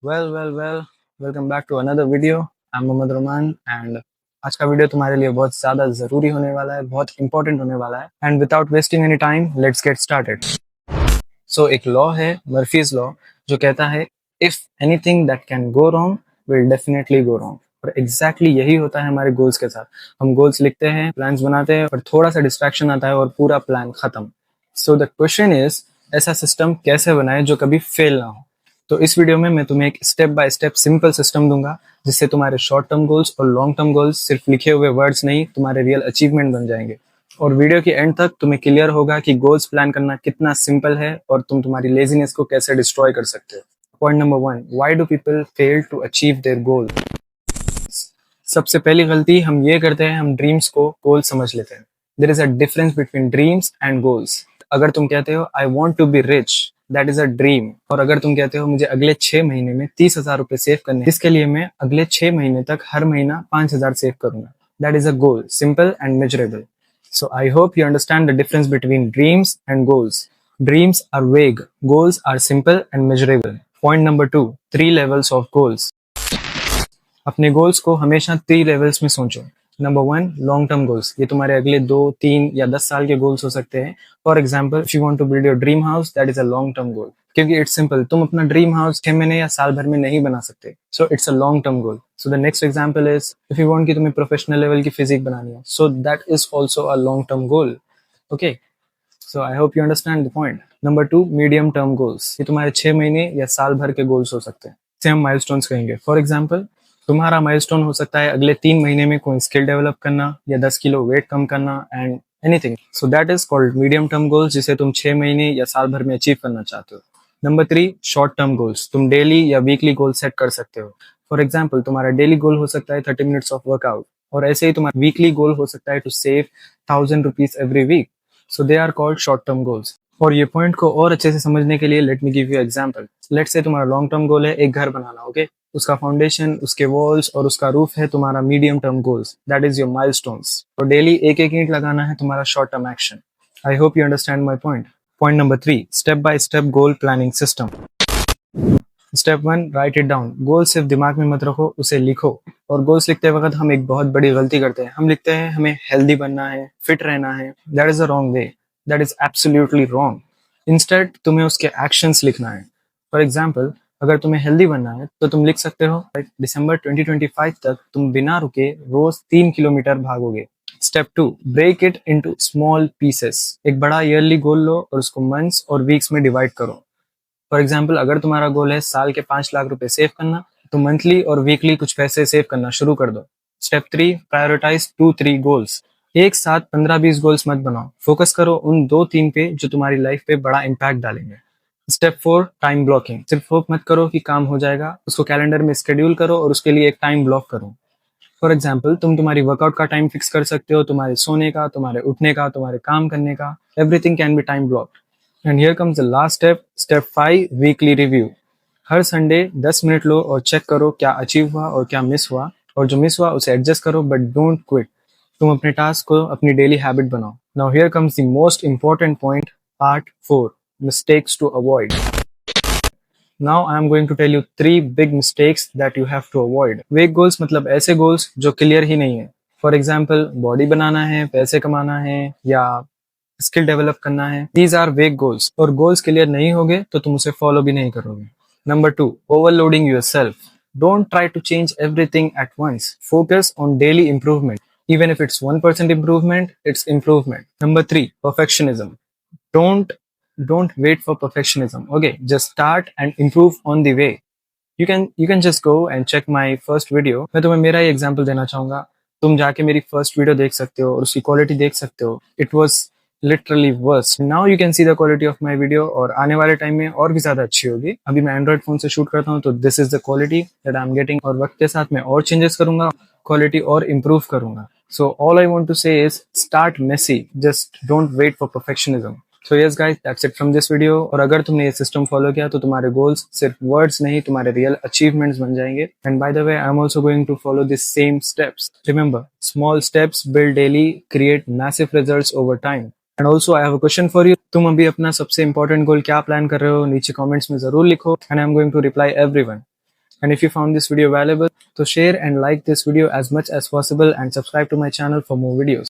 Well welcome back to another video. I am Mohammad Ruman and आज का video तुम्हारे लिए बहुत ज़्यादा ज़रूरी होने वाला है, बहुत इंपॉर्टेंट होने वाला है। And without wasting any time let's get started. So एक लॉ है, मर्फीज लॉ, जो कहता है if anything that can go wrong will definitely go wrong. और एग्जैक्टली यही होता है हमारे गोल्स के साथ। हम गोल्स लिखते हैं, प्लान्स बनाते हैं, और थोड़ा सा डिस्ट्रैक्शन आता है और पूरा प्लान खत्म। सो द क्वेश्चन इज, ऐसा सिस्टम कैसे बनाए जो कभी फेल ना हो। तो इस वीडियो में मैं तुम्हें एक step by step simple system दूंगा, जिससे तुम्हारे शॉर्ट टर्म गोल्स और लॉन्ग टर्म गोल्स सिर्फ लिखे हुए वर्ड्स नहीं, तुम्हारे रियल अचीवमेंट बन जाएंगे। और वीडियो के एंड तक तुम्हें क्लियर होगा कि गोल्स प्लान करना कितना सिंपल है और तुम तुम्हारी लेजीनेस को कैसे डिस्ट्रॉय कर सकते हो। Point number 1, why do people fail to achieve their goal. सबसे पहली गलती हम ये करते हैं, हम ड्रीम्स को गोल समझ लेते हैं। There is a difference between dreams and goals. अगर तुम कहते हो I want to be rich, that is a dream. और अगर तुम कहते हो मुझे अगले 6 महीने में 30,000 रुपए सेव करने हैं, इसके लिए मैं अगले 6 महीने तक हर महीना 5,000 सेव करूंगा, that is a goal, simple and measurable. So I hope you understand the difference between dreams and goals. Dreams are vague, goals are simple and measurable. Point number 2, 3 levels of goals. अपने goals को हमेशा 3 levels में सोचो। Number 1, long term goals. ये तुम्हारे अगले 2, 3 या 10 साल के गोल्स हो सकते हैं। For example, if you want to build your dream house, that is a long term goal, क्योंकि इट्स सिंपल, तुम अपना ड्रीम हाउस 6 महीने या साल भर में नहीं बना सकते। So it's a long term goal. So the next example is, if you want कि तुम्हें प्रोफेशनल लेवल की फिजिक बनानी है, so that is also a long term goal. Okay, so I hope you understand the point. Number 2, medium term goals. ये तुम्हारे 6 महीने या साल भर के गोल्स हो सकते हैं, इसे हम माइलस्टोन्स कहेंगे। फॉर एग्जाम्पल, तुम्हारा माइलस्टोन हो सकता है अगले 3 महीने में कोई स्किल डेवलप करना या 10 किलो वेट कम करना and anything. So that is called medium term goals, जिसे तुम 6 महीने या साल भर में अचीव करना चाहते हो। Number 3, short term goals. तुम डेली या वीकली गोल सेट कर सकते हो। फॉर एग्जाम्पल, तुम्हारा डेली गोल हो सकता है 30 मिनट्स ऑफ वर्कआउट, और ऐसे ही तुम्हारा वीकली गोल हो सकता है to save 1,000 rupees every week. So they are called short term goals. और ये पॉइंट को और अच्छे से समझने के लिए let me give you example. Let's say तुम्हारा लॉन्ग टर्म गोल है एक घर बनाना, ओके? उसका फाउंडेशन, उसके वॉल्स और उसका रूफ है तुम्हारा medium term goals, that is your milestones. तो डेली एक एक ईंट लगाना है तुम्हारा short term action. I hope you understand my point. Point number 3, step by step goal planning system. Step 1, write it down. Goal सिर्फ दिमाग में मत रखो, उसे लिखो। और गोल्स लिखते वक्त हम एक बहुत बड़ी गलती करते हैं, हम लिखते हैं हमें हेल्दी बनना है, फिट रहना है। That is the wrong way, that is absolutely wrong. Instead तुम्हें उसके एक्शंस लिखना है। फॉर एग्जाम्पल, अगर तुम्हें हेल्दी बनना है तो तुम लिख सकते हो दिसंबर 2025 तक तुम बिना रुके रोज 3 किलोमीटर भागोगे। Step 2, break it into small pieces. एक बड़ा ईयरली गोल लो और उसको मंथ्स और वीक्स में डिवाइड करो। फॉर एग्जाम्पल, अगर तुम्हारा गोल है साल के 5 लाख रुपए सेव करना, तो मंथली और वीकली कुछ पैसे सेव करना शुरू कर दो। Step 3, prioritize 2-3 goals. एक साथ 15-20 गोल्स मत बनाओ, फोकस करो उन 2-3 पे जो तुम्हारी लाइफ पे बड़ा इम्पैक्ट डालेंगे। Step 4, time blocking. सिर्फ होप मत करो कि काम हो जाएगा, उसको कैलेंडर में स्केड्यूल करो और उसके लिए एक टाइम ब्लॉक करो। फॉर एग्जाम्पल, तुम तुम्हारी वर्कआउट का टाइम फिक्स कर सकते हो, तुम्हारे सोने का, तुम्हारे उठने का, तुम्हारे काम करने का, everything can be time block. And here comes the last step, step 5, weekly review. Her Sunday 10 minute low और चेक करो क्या अचीव हुआ और क्या मिस हुआ, और जो मिस हुआ उसे एडजस्ट करो, बट डोंट क्विट। तुम अपने टास्क को अपनी डेली हैबिट बनाओ। Now here comes the most important point, part 4, mistakes to avoid. Now I am going to tell you 3 big mistakes that you have to avoid. Vague goals मतलब ऐसे goals जो clear ही नहीं है। For example, body बनाना है, पैसे कमाना है या स्किल डेवलप करना है। दीज आर वेग गोल्स, और गोल्स क्लियर नहीं होगे तो तुम उसे फॉलो भी नहीं करोगे। Number 2, overloading yourself. Don't try to change everything at once, focus on daily improvement. Even if it's 1% improvement, it's improvement. Number 3, perfectionism. Don't don't wait for perfectionism. Okay, just start and improve on the way. You can just go and check my first video. मैं तुम्हें मेरा ही example देना चाहूंगा। तुम जाके मेरी first video देख सकते हो और उसकी क्वालिटी देख सकते हो। It was literally worst. Now you can see the quality of my video, और आने वाले टाइम में और भी ज्यादा अच्छी होगी। अभी मैं एंड्रॉइड फोन से शूट करता हूँ, तो this is the quality that I am getting, और वक्त के साथ मैं और चेंजेस करूंगा, क्वालिटी और इम्प्रूव करूंगा। So all I want to say is start messy, just don't wait for perfectionism. So yes guys, that's it from this video. और अगर तुमने ये सिस्टम फॉलो किया तो तुम्हारे गोल्स सिर्फ वर्ड्स नहीं, तुम्हारे रियल अचीवमेंट्स बन जाएंगे। And by the way, I am also going to follow this same steps. Remember, small steps build daily, create massive results over time. And also I have a question for you. तुम अभी अपना सबसे important गोल क्या plan कर रहे हो, नीचे comments में जरूर लिखो, and I am going to reply everyone. And if you found this video valuable, so share and like this video as much as possible and subscribe to my channel for more videos.